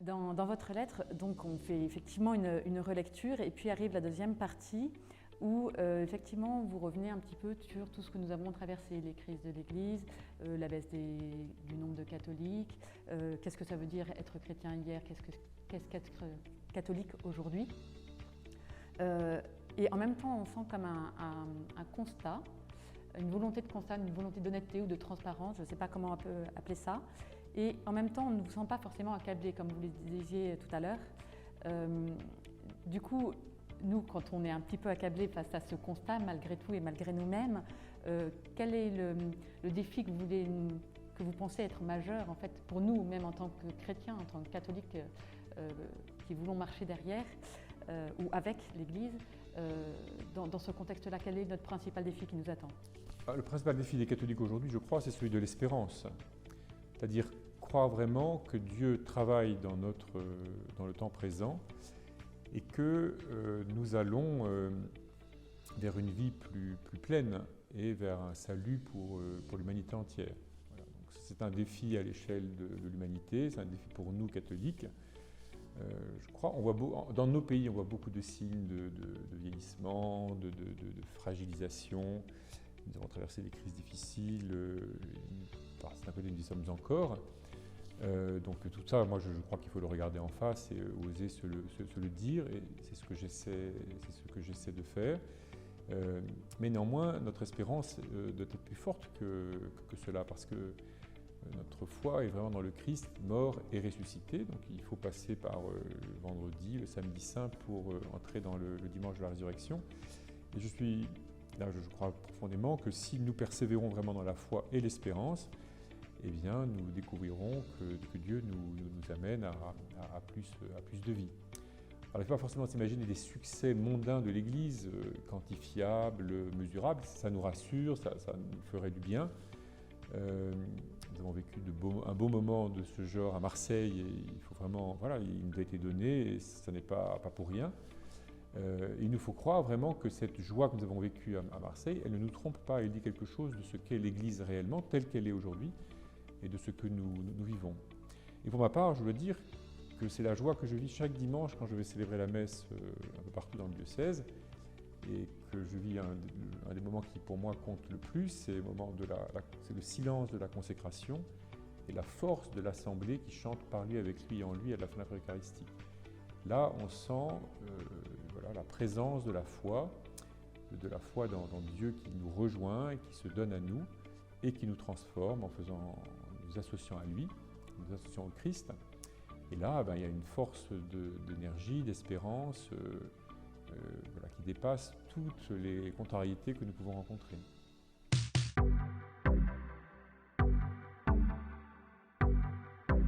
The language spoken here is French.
Dans votre lettre, donc, on fait effectivement une relecture et puis arrive la deuxième partie où effectivement vous revenez un petit peu sur tout ce que nous avons traversé, les crises de l'Église, la baisse du nombre de catholiques, qu'est-ce que ça veut dire être chrétien hier, qu'est-ce qu'être catholique aujourd'hui. Et en même temps on sent comme un constat, une volonté de constat, une volonté d'honnêteté ou de transparence, je ne sais pas comment on peut appeler ça. Et en même temps, on ne vous sent pas forcément accablé, comme vous le disiez tout à l'heure. Du coup, nous, quand on est un petit peu accablé face à ce constat, malgré tout et malgré nous-mêmes, quel est le défi que vous pensez être majeur, en fait, pour nous, même en tant que chrétiens, en tant que catholiques qui voulons marcher derrière ou avec l'Église, dans ce contexte-là, quel est notre principal défi qui nous attend? Le principal défi des catholiques aujourd'hui, je crois, c'est celui de l'espérance. C'est-à-dire croire vraiment que Dieu travaille dans le temps présent et que nous allons vers une vie plus pleine et vers un salut pour l'humanité entière. Voilà. C'est un défi à l'échelle de l'humanité, c'est un défi pour nous catholiques. Je crois, dans nos pays, on voit beaucoup de signes de vieillissement, de fragilisation. Nous avons traversé des crises difficiles, c'est un peu nous y sommes encore. Donc tout ça, moi je crois qu'il faut le regarder en face et oser se le dire, et c'est ce que j'essaie de faire. Mais néanmoins, notre espérance doit être plus forte que cela, parce que notre foi est vraiment dans le Christ, mort et ressuscité. Donc il faut passer par le vendredi, le samedi saint pour entrer dans le dimanche de la résurrection. Et je crois profondément que si nous persévérons vraiment dans la foi et l'espérance, eh bien, nous découvrirons que Dieu nous amène à plus de vie. Alors, il ne faut pas forcément s'imaginer des succès mondains de l'Église, quantifiables, mesurables. Ça nous rassure, ça nous ferait du bien. Nous avons vécu un beau moment de ce genre à Marseille, et il faut vraiment, voilà, il nous a été donné, et ça n'est pas pour rien. Il nous faut croire vraiment que cette joie que nous avons vécue à Marseille, elle ne nous trompe pas, elle dit quelque chose de ce qu'est l'Église réellement, telle qu'elle est aujourd'hui, et de ce que nous vivons. Et pour ma part, je dois dire que c'est la joie que je vis chaque dimanche quand je vais célébrer la messe un peu partout dans le diocèse, et que je vis un des moments qui pour moi compte le plus, c'est le silence de la consécration et la force de l'assemblée qui chante par lui, avec lui et en lui à la fin de l'Eucharistie. Là, on sent la présence de la foi dans Dieu qui nous rejoint et qui se donne à nous et qui nous transforme en nous associant à lui, nous associant au Christ. Et là, il y a une force d'énergie, d'espérance qui dépasse toutes les contrariétés que nous pouvons rencontrer.